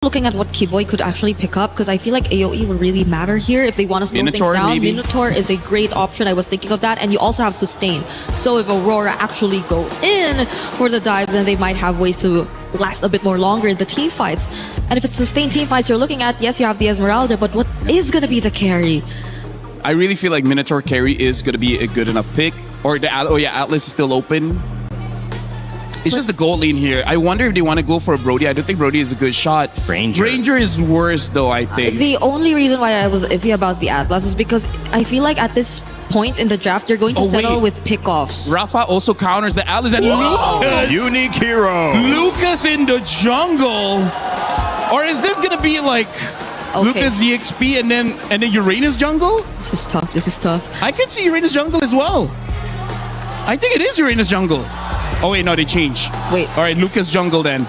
looking at what Kiboy could actually pick up, because I feel like AoE would really matter here if they want to slow things down. Maybe. Minotaur is a great option. I was thinking of that. And you also have Sustain. So if Aurora actually go in for the dives, then they might have ways to last a bit more longer in the team fights. And if it's Sustain team fights you're looking at, yes, you have the Esmeralda, but what is going to be the carry? I really feel like Minotaur carry is going to be a good enough pick. Or the Atlas is still open. It's just the gold lane here. I wonder if they want to go for Brody. I don't think Brody is a good shot. Ranger is worse though, I think. The only reason why I was iffy about the Atlas is because I feel like at this point in the draft, you're going to settle with pickoffs. Rafa also counters the Atlas and Lucas! Unique hero! Lucas in the jungle! Or is this going to be like Lucas EXP and then Uranus jungle? This is tough. This is tough. I can see Uranus jungle as well. I think it is Uranus jungle. Oh wait, no, they change. Wait. All right, Lucas jungle then.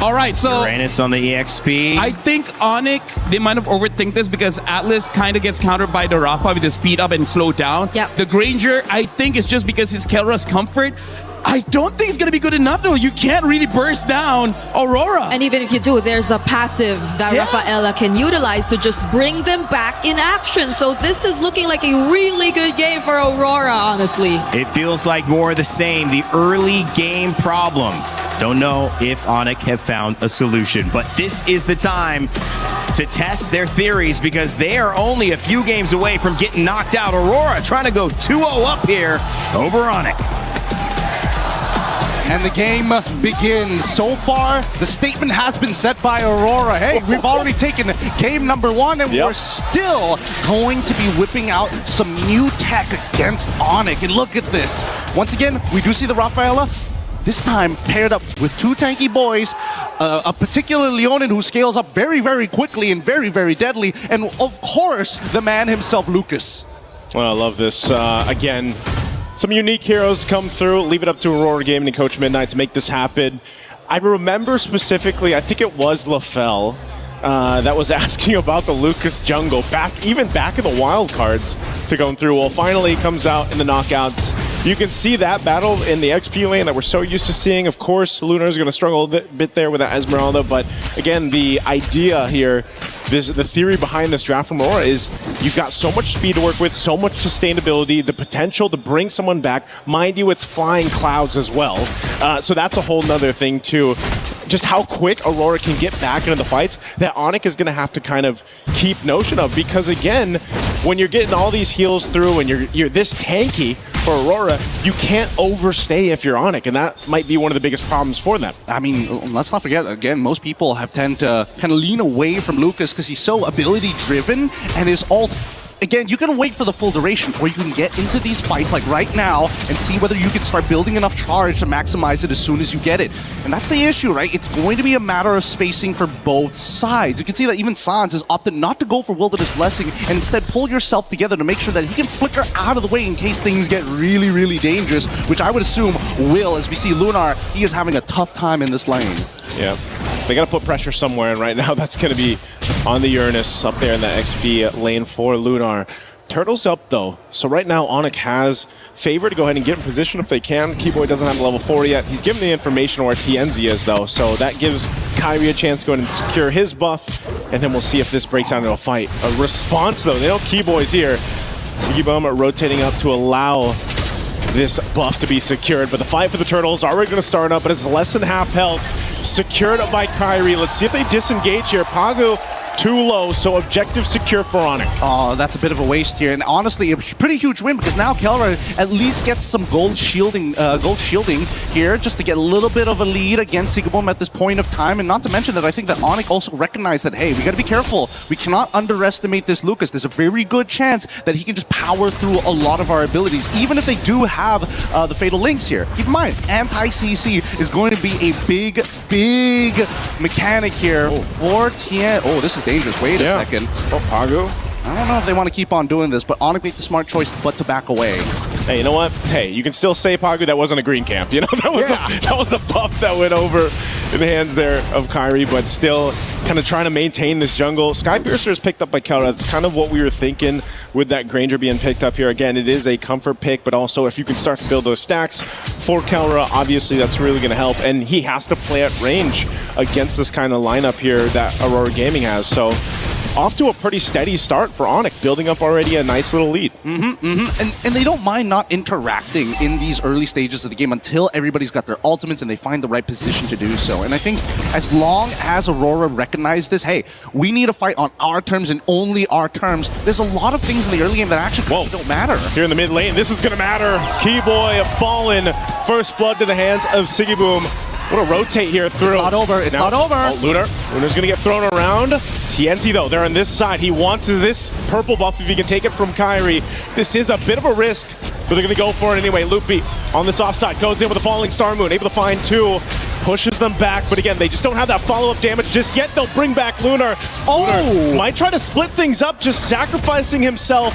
All right, so Uranus on the EXP. I think ONIC, they might have overthink this because Atlas kind of gets countered by the Rafa with the speed up and slow down. Yep. The Granger, I think it's just because his Kelra's comfort. I don't think it's going to be good enough though. You can't really burst down Aurora. And even if you do, there's a passive that Rafaela can utilize to just bring them back in action. So this is looking like a really good game for Aurora, honestly. It feels like more of the same, the early game problem. Don't know if ONIC have found a solution, but this is the time to test their theories because they are only a few games away from getting knocked out. Aurora trying to go 2-0 up here over ONIC. And the game begins. So far, the statement has been set by Aurora. Hey, we've already taken game number 1, and we're still going to be whipping out some new tech against ONIC. And look at this. Once again, we do see the Rafaela. This time paired up with 2 tanky boys, a particular Leonin who scales up very, very quickly and very, very deadly. And of course, the man himself, Lucas. Well, I love this. Again, some unique heroes come through, leave it up to Aurora Gaming and Coach Midnight to make this happen. I remember specifically, I think it was LaFell that was asking about the Lucas jungle, even back in the wild cards to going through. Well, finally it comes out in the knockouts. You can see that battle in the XP lane that we're so used to seeing. Of course, Lunar is going to struggle a bit there with that Esmeralda, but again, the idea here, the theory behind this draft from Aurora is you've got so much speed to work with, so much sustainability, the potential to bring someone back. Mind you, it's flying clouds as well. So that's a whole nother thing too. Just how quick Aurora can get back into the fights that ONIC is going to have to kind of keep notion of, because again, when you're getting all these heals through and you're this tanky for Aurora, you can't overstay if you're ONIC, and that might be one of the biggest problems for them. I mean, let's not forget, again, most people have tend to kind of lean away from Lucas because he's so ability-driven, and his ult, again, you can wait for the full duration, or you can get into these fights like right now and see whether you can start building enough charge to maximize it as soon as you get it. And that's the issue, right? It's going to be a matter of spacing for both sides. You can see that even Sans has opted not to go for Wilderness Blessing and instead pull yourself together to make sure that he can flicker out of the way in case things get really, really dangerous, which I would assume will, as we see Lunar, he is having a tough time in this lane. Yeah, they got to put pressure somewhere, and right now that's going to be on the Uranus up there in the XP lane for Lunar. Turtle's up though, so right now ONIC has favor to go ahead and get in position if they can. Keyboy doesn't have level 4 yet. He's given the information where TNZ is though, so that gives Kyrie a chance to go ahead and secure his buff, and then we'll see if this breaks out into a fight. A response though, they know Keyboy's here. Sigibum rotating up to allow this buff to be secured, but the fight for the Turtles already going to start up, but it's less than half health. Secured up by Kyrie. Let's see if they disengage here. Pagu too low, so objective secure for ONIC. Oh, that's a bit of a waste here, and honestly, a pretty huge win because now Kelra at least gets some gold shielding here just to get a little bit of a lead against Sigabum at this point of time, and not to mention that I think that ONIC also recognized that, hey, we got to be careful. We cannot underestimate this Lucas. There's a very good chance that he can just power through a lot of our abilities, even if they do have the Fatal Links here. Keep in mind, anti-CC is going to be a big mechanic here for Tien. Oh, this is dangerous. Wait a second. Oh, Pagu. I don't know if they want to keep on doing this, but ONIC made the smart choice but to back away. Hey, you know what? Hey, you can still say, Pagu, that wasn't a green camp. You know, that was a buff that went over in the hands there of Kyrie, but still kind of trying to maintain this jungle. Skypiercer is picked up by Kelra. That's kind of what we were thinking with that Granger being picked up here. Again, it is a comfort pick, but also if you can start to build those stacks for Kelra, obviously that's really going to help. And he has to play at range against this kind of lineup here that Aurora Gaming has. So off to a pretty steady start for ONIC, building up already a nice little lead. And they don't mind not interacting in these early stages of the game until everybody's got their ultimates and they find the right position to do so. And I think as long as Aurora recognize this, hey, we need to fight on our terms and only our terms, there's a lot of things in the early game that actually don't matter. Here in the mid lane, this is going to matter. Keyboy fallen. First blood to the hands of Sigiboom. What a rotate here through. It's not over. It's not over. Oh, Lunar's going to get thrown around. TNC, though, they're on this side. He wants this purple buff if he can take it from Kyrie. This is a bit of a risk, but they're going to go for it anyway. Loopy on this offside goes in with a falling Star Moon, able to find two. Pushes them back, but again, they just don't have that follow-up damage just yet. They'll bring back Lunar. Lunar might try to split things up, just sacrificing himself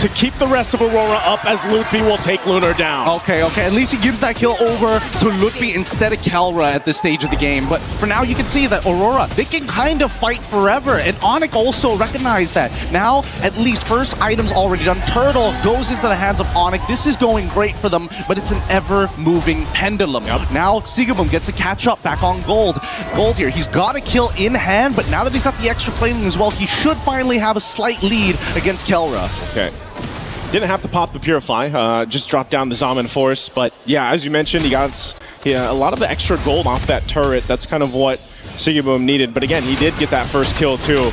to keep the rest of Aurora up as Loopy will take Lunar down. Okay. At least he gives that kill over to Lutfi instead of Kelra at this stage of the game. But for now, you can see that Aurora, they can kind of fight forever. And ONIC also recognized that. Now, at least first item's already done. Turtle goes into the hands of ONIC. This is going great for them, but it's an ever-moving pendulum. Now, Sigiboom gets a catch up back on Gold. Gold here, he's got a kill in hand, but now that he's got the extra plating as well, he should finally have a slight lead against Kelra. Okay. Didn't have to pop the Purify, just dropped down the Zaman Force, but yeah, as you mentioned, he got a lot of the extra gold off that turret. That's kind of what Sigiboom needed, but again, he did get that first kill too.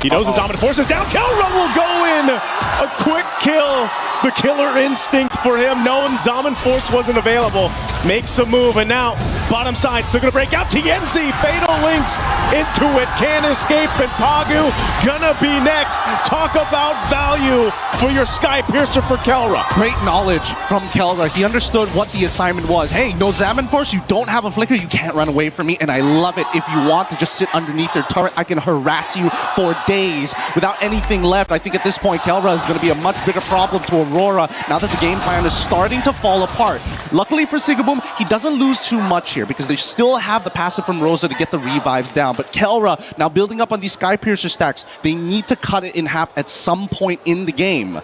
He knows the Zaman Force is down. Kelra will go in! A quick kill. The killer instinct for him, knowing Zaman Force wasn't available. Makes a move, and now bottom side still gonna break out. TNC, Fatal Links into it, can't escape, and Pagu gonna be next. Talk about value for your Sky Piercer for Kelra. Great knowledge from Kelra. He understood what the assignment was. Hey, no Zaman Force, you don't have a flicker, you can't run away from me, and I love it. If you want to just sit underneath their turret, I can harass you for days without anything left. I think at this point, Kelra is gonna be a much bigger problem to Aurora now that the game plan is starting to fall apart. Luckily for Sigiboom, he doesn't lose too much here because they still have the passive from Rosa to get the revives down. But Kelra, now building up on these Sky Piercer stacks, they need to cut it in half at some point in the game.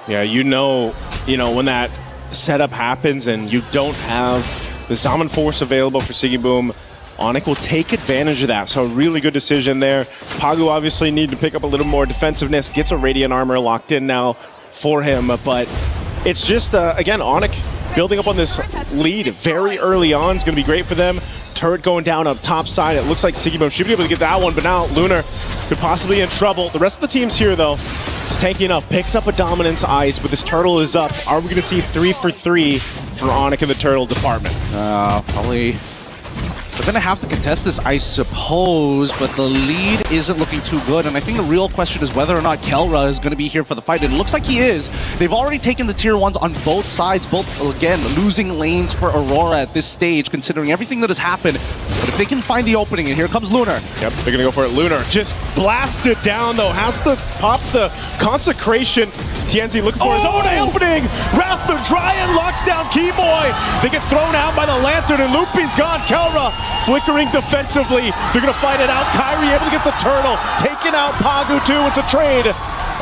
Yeah, you know when that setup happens and you don't have the Zaman Force available for Sigiboom, ONIC will take advantage of that. So a really good decision there. Pagu obviously need to pick up a little more defensiveness, gets a Radiant Armor locked in now for him, but it's just, again, ONIC building up on this lead very early on. It's going to be great for them. Turret going down up top side. It looks like Sigiboom should be able to get that one, but now Lunar could possibly be in trouble. The rest of the teams here, though, is tanky enough. Picks up a Dominance Ice, but this Turtle is up. Are we going to see 3 for 3 for ONIC in the Turtle department? Probably. They're going to have to contest this, I suppose, but the lead isn't looking too good, and I think the real question is whether or not Kelra is going to be here for the fight. It looks like he is. They've already taken the tier 1s on both sides, both, again, losing lanes for Aurora at this stage, considering everything that has happened. But if they can find the opening, and here comes Lunar. Yep, they're going to go for it. Lunar just blasted down, though. Has to pop the Consecration. TNC looking for his own opening. Wrath the Dryad locks down Keyboy. They get thrown out by the Lantern, and Loopy's gone. Kelra flickering defensively. They're going to fight it out. Kyrie able to get the Turtle. Taking out Pagu, too. It's a trade.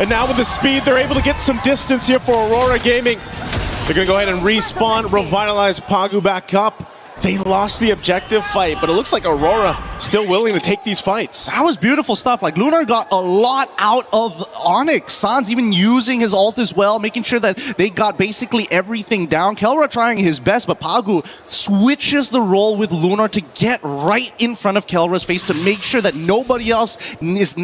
And now with the speed, they're able to get some distance here for Aurora Gaming. They're going to go ahead and respawn, revitalize Pagu back up. They lost the objective fight, but it looks like Aurora still willing to take these fights. That was beautiful stuff. Like, Lunar got a lot out of ONIC. Sans even using his ult as well, making sure that they got basically everything down. Kelra trying his best, but Pagu switches the role with Lunar to get right in front of Kelra's face to make sure that nobody else needs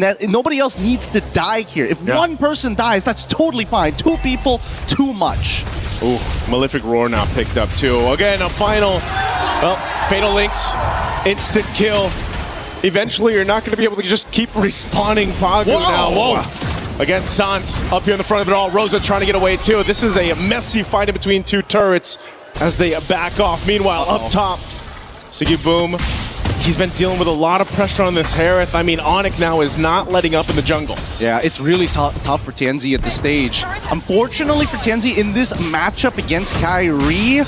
to die here. If one person dies, that's totally fine. 2 people, too much. Ooh, Malefic Roar now picked up too. Again, a final. Well, Fatal Links, instant kill. Eventually, you're not going to be able to just keep respawning Pagu now. Whoa. Again, Sans up here in the front of it all. Rosa trying to get away too. This is a messy fight in between 2 turrets as they back off. Meanwhile, up top, Sigiboom, he's been dealing with a lot of pressure on this Harith. I mean, ONIC now is not letting up in the jungle. Yeah, it's really tough for TNZ at this stage. Unfortunately for TNZ, in this matchup against Kyrie,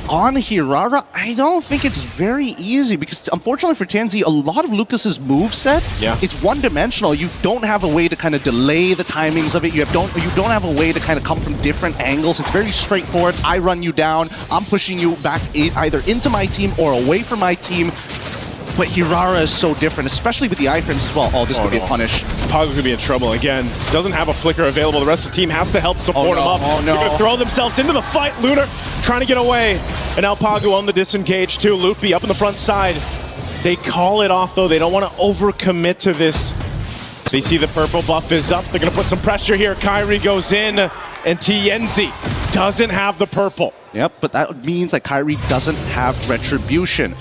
on Hirara, I don't think it's very easy because unfortunately for TNZ, a lot of Lucas's moveset, it's one-dimensional. You don't have a way to kind of delay the timings of it. You don't have a way to kind of come from different angles. It's very straightforward. I run you down. I'm pushing you back either into my team or away from my team. But Hirara is so different, especially with the iframes as well. Oh, this could be a punish. Pagu could be in trouble again. Doesn't have a flicker available. The rest of the team has to help support him up. They're going to throw themselves into the fight. Lunar trying to get away. And now Pagu on the disengage too. Loopy up on the front side. They call it off though. They don't want to overcommit to this. They see the purple buff is up. They're going to put some pressure here. Kyrie goes in and TNZ doesn't have the purple. Yep, but that means that Kyrie doesn't have retribution.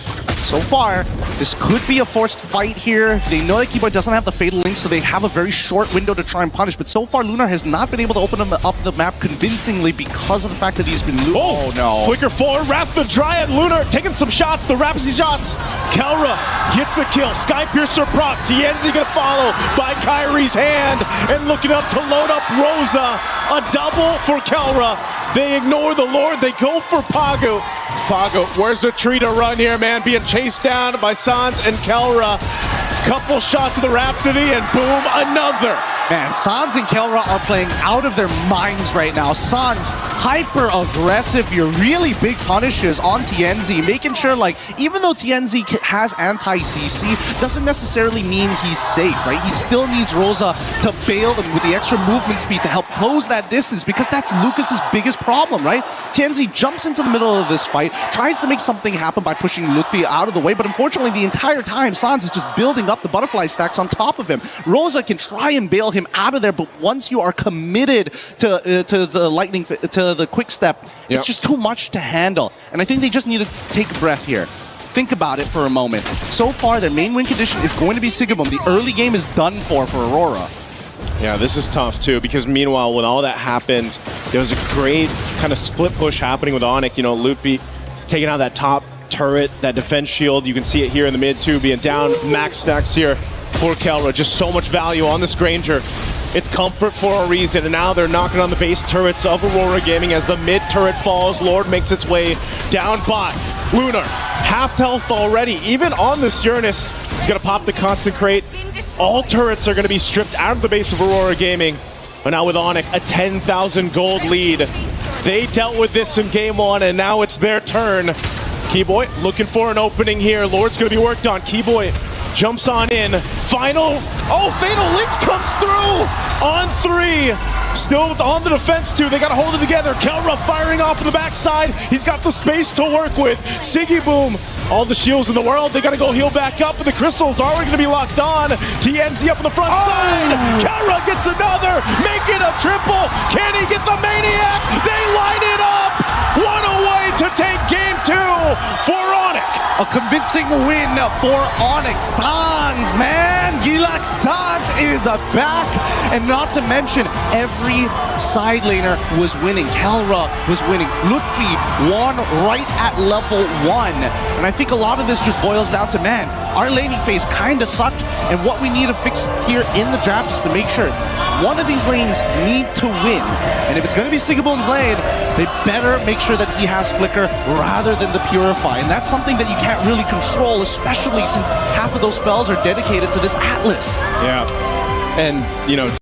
So far, this could be a forced fight here. They know that Keyboy doesn't have the Fatal Link, so they have a very short window to try and punish. But so far, Lunar has not been able to open up the map convincingly because of the fact that he's been Oh no. Flicker forward, Wrath the Dryad, Lunar taking some shots, the Rapsy shots. Kelra gets a kill, Sky Piercer proc, TNZ gonna follow by Kyrie's hand, and looking up to load up Rosa. A double for Kelra. They ignore the Lord, they go for Pagu. Pagu, where's the tree to run here, man? Being chased down by Sans and Kelra. Couple shots of the Rhapsody, and boom, another. Man, Sans and Kelra are playing out of their minds right now. Sans, hyper-aggressive, your really big punishes on TNZ, making sure, like, even though TNZ has anti-CC, doesn't necessarily mean he's safe, right? He still needs Rosa to bail them with the extra movement speed to help close that distance, because that's Lucas's biggest problem, right? TNZ jumps into the middle of this fight, tries to make something happen by pushing Ludwig out of the way, but unfortunately, the entire time, Sans is just building up the butterfly stacks on top of him. Rosa can try and bail him out of there, but once you are committed to the lightning, to the quick step, it's just too much to handle. And I think they just need to take a breath here. Think about it for a moment. So far, their main win condition is going to be Sigabum. The early game is done for Aurora. Yeah, this is tough too, because meanwhile, when all that happened, there was a great kind of split push happening with ONIC. You know, Loopy taking out that top turret, that defense shield. You can see it here in the mid too, being down max stacks here for Kelra. Just so much value on this Granger. It's comfort for a reason, and now they're knocking on the base turrets of Aurora Gaming as the mid turret falls. Lord makes its way down bot. Lunar, half health already, even on this Uranus. He's gonna pop the Consecrate. All turrets are gonna be stripped out of the base of Aurora Gaming. But now with ONIC, a 10,000 gold lead. They dealt with this in game one, and now it's their turn. Keyboy looking for an opening here. Lord's gonna be worked on. Keyboy jumps on in. Final. Oh, Fatal Links comes through on 3. Still on the defense too. They got to hold it together. Kelra firing off the backside. He's got the space to work with. Siggy Boom. All the shields in the world. They got to go heal back up, but the crystals are already going to be locked on. TNZ up on the front side. Kelra gets another. Make it a triple. Can he get the Maniac? They line it up. What a way to take game 2 for ONIC. A convincing win for ONIC. Sans, man! Gilak Sans is back! And not to mention, every side laner was winning. Kelra was winning. Ludwig won right at level 1. And I think a lot of this just boils down to, man, our laning phase kind of sucked, and what we need to fix here in the draft is to make sure one of these lanes need to win. And if it's going to be Sigaboom's lane, they better make sure that he has Flicker rather than the Purify. And that's something that you can't really control, especially since half of those spells are dedicated to this Atlas. Yeah. And, you know,